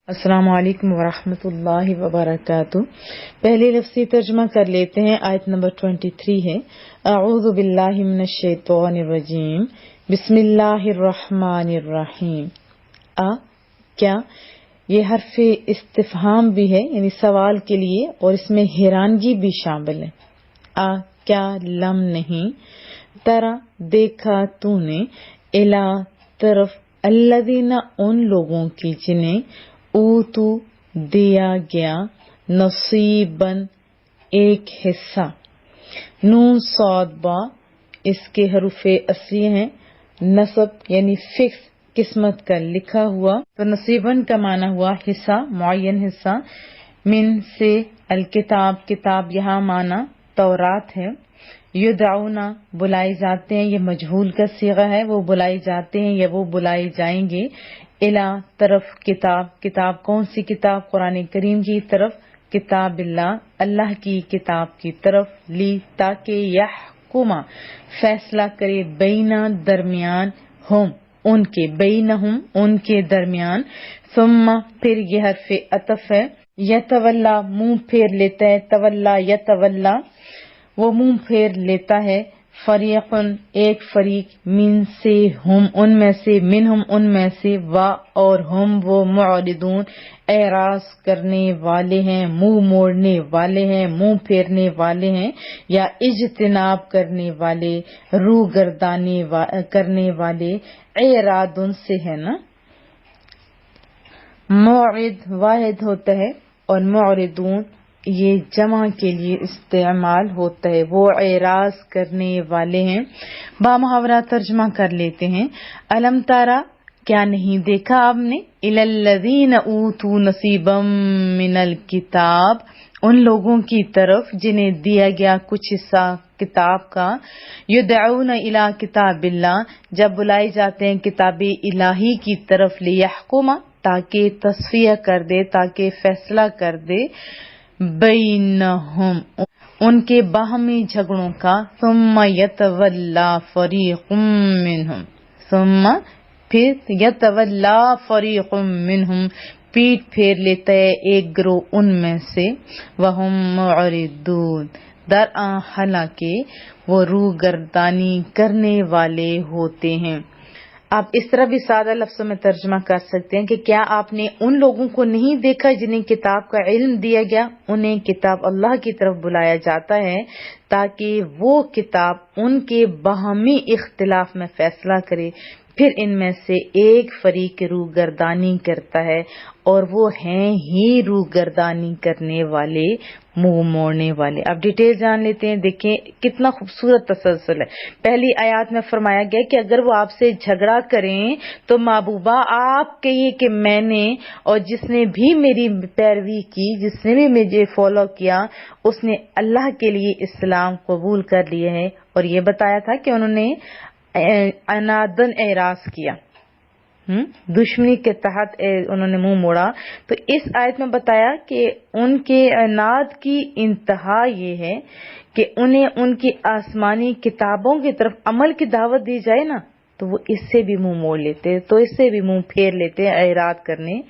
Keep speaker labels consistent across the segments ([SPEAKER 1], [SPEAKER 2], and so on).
[SPEAKER 1] السلام علیکم ورحمۃ اللہ وبرکاتہ۔ پہلے لفظی ترجمہ کر لیتے ہیں۔ آیت نمبر 23 ہے، اعوذ باللہ من الشیطان الرجیم، بسم اللہ الرحمن الرحیم۔ کیا یہ حرف استفہام بھی ہے، یعنی سوال کے لیے، اور اس میں حیرانگی بھی شامل ہے۔ کیا لم نہیں، ترا دیکھا تو نے، الا طرف، الذین ان لوگوں کی جنہیں اوتو دیا گیا، نصیباً ایک حصہ، نون صاد با اس کے حروف اصلی ہیں، نصب یعنی فکس قسمت کا لکھا ہوا، تو نصیباً کا معنی ہوا حصہ، معین حصہ، من سے الکتاب، کتاب یہاں معنی تورات ہے، یدعونا بلائے جاتے ہیں، یہ مجہول کا صیغہ ہے، وہ بلائے جاتے ہیں یا وہ بلائے جائیں گے، الا طرف کتاب، کتاب کون سی کتاب؟ قرآن کریم کی طرف، کتاب اللہ، اللہ کی کتاب کی طرف، لی تاکہ یحکما فیصلہ کرے، بینا درمیان، ہم ان کے، بینہم ان کے درمیان، ثم پھر یہ حرف عطف ہے، یتولا منہ پھیر لیتا ہے، تولا یتولا وہ منہ پھیر لیتا ہے، فریقن ایک فریق، من سے ہم ان میں سے، منہم ان میں سے، وا اور ہم وہ، معرضون اعراض کرنے والے ہیں، منہ موڑنے والے ہیں، منہ پھیرنے والے ہیں، یا اجتناب کرنے والے، روح گردانی کرنے والے، اعراضن سے ہے نا، موعد واحد ہوتا ہے اور معرضون یہ جمع کے لیے استعمال ہوتا ہے، وہ اعراض کرنے والے ہیں۔ با محاورہ ترجمہ کر لیتے ہیں۔ الم تارا کیا نہیں دیکھا آپ نے، الی الذین اوتوا نصیبا من الکتاب ان لوگوں کی طرف جنہیں دیا گیا کچھ حصہ کتاب کا، یدعون الی کتاب اللہ جب بلائے جاتے ہیں کتاب الہی کی طرف، لیحکما تاکہ تصفیہ کر دے، تاکہ فیصلہ کر دے، بینہم ان کے باہمی جھگڑوں کا، ثم یتولا فریق منہم ثم پھر یتولا فریق منہم پیٹ پھیر لیتا ہے ایک گروہ ان میں سے، وہم معرضون درآں حالانکہ وہ روح گردانی کرنے والے ہوتے ہیں۔ آپ اس طرح بھی سادہ لفظوں میں ترجمہ کر سکتے ہیں کہ کیا آپ نے ان لوگوں کو نہیں دیکھا جنہیں کتاب کا علم دیا گیا، انہیں کتاب اللہ کی طرف بلایا جاتا ہے تاکہ وہ کتاب ان کے باہمی اختلاف میں فیصلہ کرے، پھر ان میں سے ایک فریق روح گردانی کرتا ہے، اور وہ ہیں ہی روح گردانی کرنے والے، منہ موڑنے والے۔ اب ڈیٹیل جان لیتے ہیں۔ دیکھیں کتنا خوبصورت تسلسل ہے۔ پہلی آیات میں فرمایا گیا کہ اگر وہ آپ سے جھگڑا کریں تو محبوبہ آپ کہیے کہ میں نے، اور جس نے بھی میری پیروی کی، جس نے بھی مجھے فالو کیا، اس نے اللہ کے لیے اسلام قبول کر لیا ہے، اور یہ بتایا تھا کہ انہوں نے عنادن اعراض کیا، دشمنی کے تحت انہوں نے منہ موڑا۔ تو اس آیت میں بتایا کہ ان کے عناد کی انتہا یہ ہے کہ انہیں ان کی آسمانی کتابوں کی طرف عمل کی دعوت دی جائے نا تو وہ اس سے بھی منہ موڑ لیتے، تو اس سے بھی منہ پھیر لیتے، اعراض کرنے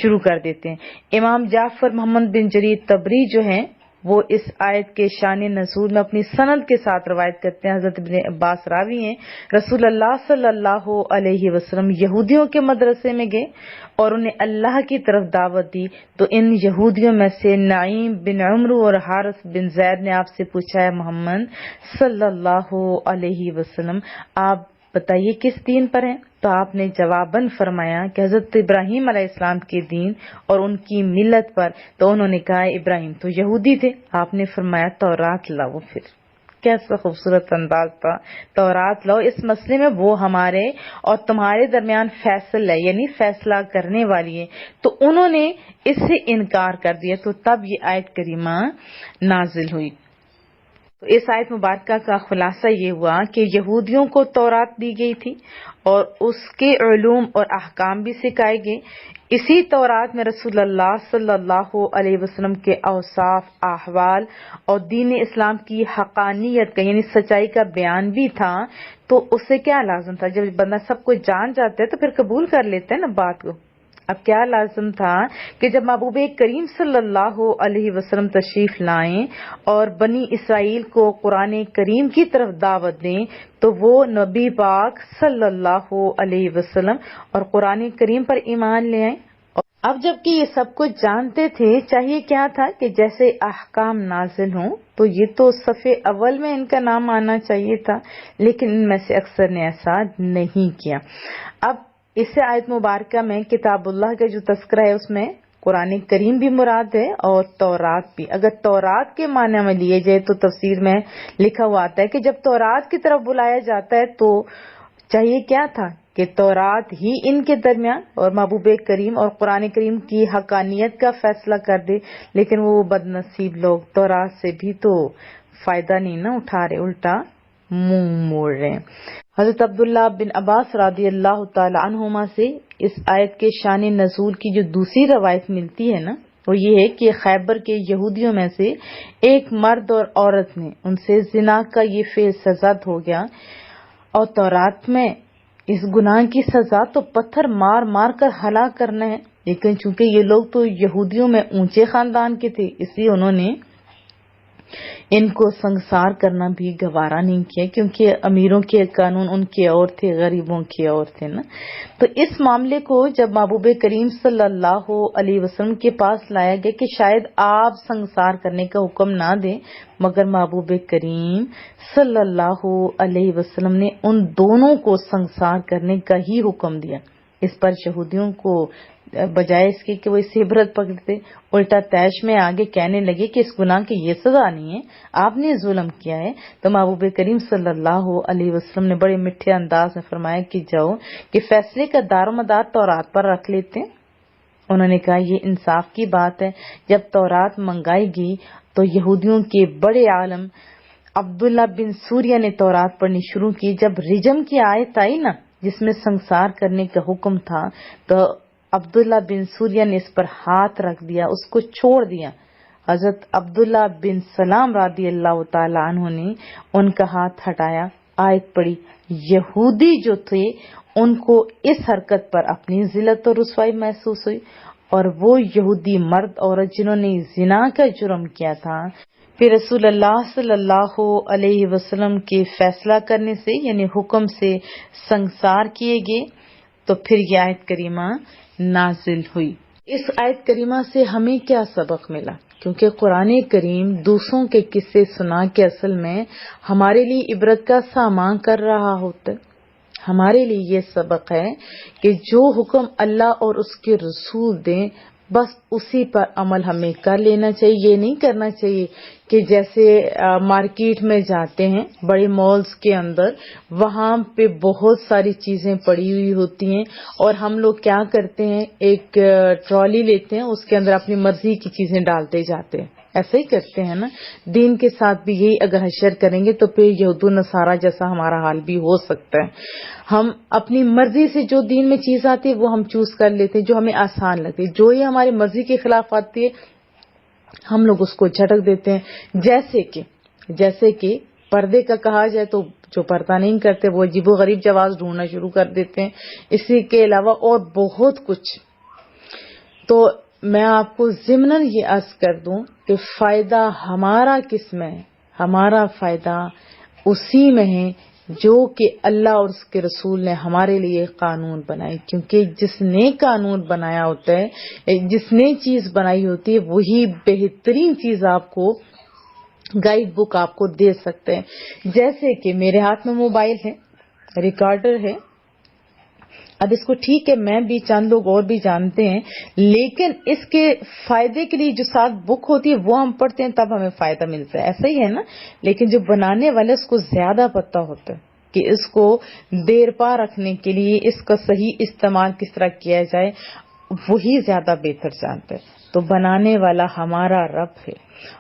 [SPEAKER 1] شروع کر دیتے ہیں۔ امام جعفر محمد بن جریر طبری جو ہیں وہ اس آیت کے شان نزول میں اپنی سند کے ساتھ روایت کرتے ہیں، حضرت ابن عباس راوی ہیں، رسول اللہ صلی اللہ علیہ وسلم یہودیوں کے مدرسے میں گئے اور انہیں اللہ کی طرف دعوت دی، تو ان یہودیوں میں سے نعیم بن عمرو اور حارث بن زید نے آپ سے پوچھا ہے محمد صلی اللہ علیہ وسلم آپ بتائیے کس دین پر ہیں؟ تو آپ نے جواباً فرمایا کہ حضرت ابراہیم علیہ السلام کے دین اور ان کی ملت پر۔ تو انہوں نے کہا ابراہیم تو یہودی تھے، آپ نے فرمایا تورات لاؤ۔ پھر کیسا خوبصورت انداز تھا، تورات لاؤ، اس مسئلے میں وہ ہمارے اور تمہارے درمیان فیصل ہے، یعنی فیصلہ کرنے والی ہے۔ تو انہوں نے اس سے انکار کر دیا، تو تب یہ آیت کریمہ نازل ہوئی۔ تو اس آیت مبارکہ کا خلاصہ یہ ہوا کہ یہودیوں کو تورات دی گئی تھی اور اس کے علوم اور احکام بھی سکھائے گئے۔ اسی تورات میں رسول اللہ صلی اللہ علیہ وسلم کے اوصاف، احوال اور دین اسلام کی حقانیت کا یعنی سچائی کا بیان بھی تھا۔ تو اس سے کیا لازم تھا، جب بندہ سب کو جان جاتا ہے تو پھر قبول کر لیتا ہے نا بات کو۔ اب کیا لازم تھا کہ جب محبوب کریم صلی اللہ علیہ وسلم تشریف لائیں اور بنی اسرائیل کو قرآن کریم کی طرف دعوت دیں تو وہ نبی پاک صلی اللہ علیہ وسلم اور قرآن کریم پر ایمان لے آئیں۔ اب جبکہ یہ سب کچھ جانتے تھے، چاہیے کیا تھا کہ جیسے احکام نازل ہوں تو یہ تو صفحے اول میں ان کا نام آنا چاہیے تھا، لیکن ان میں سے اکثر نے ایسا نہیں کیا۔ اب اس سے آیت مبارکہ میں کتاب اللہ کا جو تذکرہ ہے اس میں قرآن کریم بھی مراد ہے اور تورات بھی۔ اگر تورات کے معنی میں لیے جائے تو تفسیر میں لکھا ہوا آتا ہے کہ جب تورات کی طرف بلایا جاتا ہے تو چاہیے کیا تھا کہ تورات ہی ان کے درمیان اور محبوب کریم اور قرآن کریم کی حقانیت کا فیصلہ کر دے، لیکن وہ بد نصیب لوگ تورات سے بھی تو فائدہ نہیں نہ اٹھا رہے، الٹا منہ موڑ رہے ہیں۔ حضرت عبداللہ بن عباس رضی اللہ تعالی عنہما سے اس آیت کے شان نزول کی جو دوسری روایت ملتی ہے نا، وہ یہ ہے کہ خیبر کے یہودیوں میں سے ایک مرد اور عورت نے ان سے زنا کا یہ فعل سزا ہو گیا، اور تورات میں اس گناہ کی سزا تو پتھر مار مار کر ہلاک کرنا ہے، لیکن چونکہ یہ لوگ تو یہودیوں میں اونچے خاندان کے تھے، اس لیے انہوں نے ان کو سنسار کرنا بھی گوارا نہیں کیا، کیونکہ امیروں کے قانون ان کے اور تھے، غریبوں کے اور تھے نا۔ تو اس معاملے کو جب محبوب کریم صلی اللہ علیہ وسلم کے پاس لایا گیا کہ شاید آپ سنسار کرنے کا حکم نہ دیں، مگر محبوب کریم صلی اللہ علیہ وسلم نے ان دونوں کو سنسار کرنے کا ہی حکم دیا۔ اس پر یہودیوں کو بجائے اس کے کہ وہ اس سے عبرت پکڑتے، الٹا طیش میں آگے کہنے لگے کہ اس گناہ کی یہ سزا نہیں ہے، آپ نے ظلم کیا ہے۔ تو محبوب کریم صلی اللہ علیہ وسلم نے بڑے میٹھے انداز میں فرمایا کہ جاؤ کہ فیصلے کا دار و مدار تورات پر رکھ لیتے ہیں۔ انہوں نے کہا یہ انصاف کی بات ہے، جب تورات منگائی گئی تو یہودیوں کے بڑے عالم عبداللہ بن سوریہ نے تورات پڑھنی شروع کی۔ جب رجم کی آیت آئی نا جس میں سنسار کرنے کا حکم تھا تو عبداللہ بن سوریہ نے اس پر ہاتھ رکھ دیا، اس کو چھوڑ دیا۔ حضرت عبداللہ بن سلام رضی اللہ تعالی عنہ نے ان کا ہاتھ ہٹایا، آیت پڑھی۔ یہودی جو تھے ان کو اس حرکت پر اپنی ذلت اور رسوائی محسوس ہوئی، اور وہ یہودی مرد عورت جنہوں نے زنا کا جرم کیا تھا پھر رسول اللہ صلی اللہ علیہ وسلم کے فیصلہ کرنے سے یعنی حکم سے سنسار کیے گئے، تو پھر یہ آیت کریمہ نازل ہوئی۔ اس آیت کریمہ سے ہمیں کیا سبق ملا؟ کیونکہ قرآن کریم دوسروں کے قصے سنا کے اصل میں ہمارے لیے عبرت کا سامان کر رہا ہوتا ہے۔ ہمارے لیے یہ سبق ہے کہ جو حکم اللہ اور اس کے رسول دیں بس اسی پر عمل ہمیں کر لینا چاہیے۔ یہ نہیں کرنا چاہیے کہ جیسے مارکیٹ میں جاتے ہیں بڑے مالز کے اندر، وہاں پہ بہت ساری چیزیں پڑی ہوئی ہوتی ہیں اور ہم لوگ کیا کرتے ہیں، ایک ٹرالی لیتے ہیں، اس کے اندر اپنی مرضی کی چیزیں ڈالتے جاتے ہیں۔ ایسا ہی کرتے ہیں نا، دین کے ساتھ بھی یہی اگر حشر کریں گے تو پھر یہود و نصارہ جیسا ہمارا حال بھی ہو سکتا ہے۔ ہم اپنی مرضی سے جو دین میں چیز آتی ہے وہ ہم چوز کر لیتے ہیں، جو ہمیں آسان لگتی ہے، جو یہ ہماری مرضی کے خلاف آتی ہے ہم لوگ اس کو جھٹک دیتے ہیں۔ جیسے کہ پردے کا کہا جائے تو جو پردہ نہیں کرتے وہ عجیب و غریب جواز ڈھونڈنا شروع کر دیتے ہیں، اسی کے علاوہ اور بہت کچھ۔ تو میں آپ کو ضمناً یہ عرض کر دوں کہ فائدہ ہمارا کس میں ہے؟ ہمارا فائدہ اسی میں ہے جو کہ اللہ اور اس کے رسول نے ہمارے لیے قانون بنائے، کیونکہ جس نے قانون بنایا ہوتا ہے، جس نے چیز بنائی ہوتی ہے، وہی بہترین چیز آپ کو گائیڈ بک آپ کو دے سکتے ہیں۔ جیسے کہ میرے ہاتھ میں موبائل ہے، ریکارڈر ہے، اب اس کو ٹھیک ہے میں بھی چند لوگ اور بھی جانتے ہیں، لیکن اس کے فائدے کے لیے جو ساتھ بک ہوتی ہے وہ ہم پڑھتے ہیں تب ہمیں فائدہ ملتا ہے، ایسا ہی ہے نا۔ لیکن جو بنانے والے اس کو زیادہ پتہ ہوتا ہے کہ اس کو دیر پا رکھنے کے لیے اس کا صحیح استعمال کس طرح کیا جائے، وہی زیادہ بہتر جانتا ہے۔ تو بنانے والا ہمارا رب ہے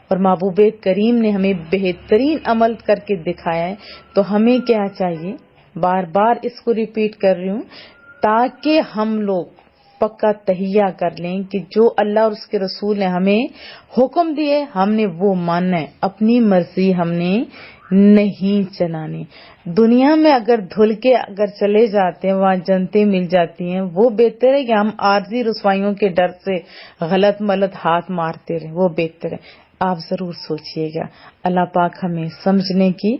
[SPEAKER 1] اور محبوب کریم نے ہمیں بہترین عمل کر کے دکھایا ہے، تو ہمیں کیا چاہیے، بار بار اس کو ریپیٹ کر رہی ہوں تاکہ ہم لوگ پکا تہیہ کر لیں کہ جو اللہ اور اس کے رسول نے ہمیں حکم دیے ہم نے وہ ماننا ہے، اپنی مرضی ہم نے نہیں چلانی. دنیا میں اگر دھل کے اگر چلے جاتے ہیں وہاں جنتیں مل جاتی ہیں، وہ بہتر ہے کہ ہم عارضی رسوائیوں کے ڈر سے غلط ملت ہاتھ مارتے رہیں، وہ بہتر ہے. آپ ضرور سوچئے گا. اللہ پاک ہمیں سمجھنے کی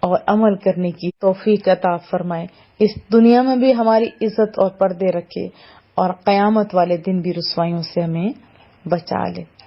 [SPEAKER 1] اور عمل کرنے کی توفیق عطا فرمائے. اس دنیا میں بھی ہماری عزت اور پردے رکھے اور قیامت والے دن بھی رسوائیوں سے ہمیں بچا لے.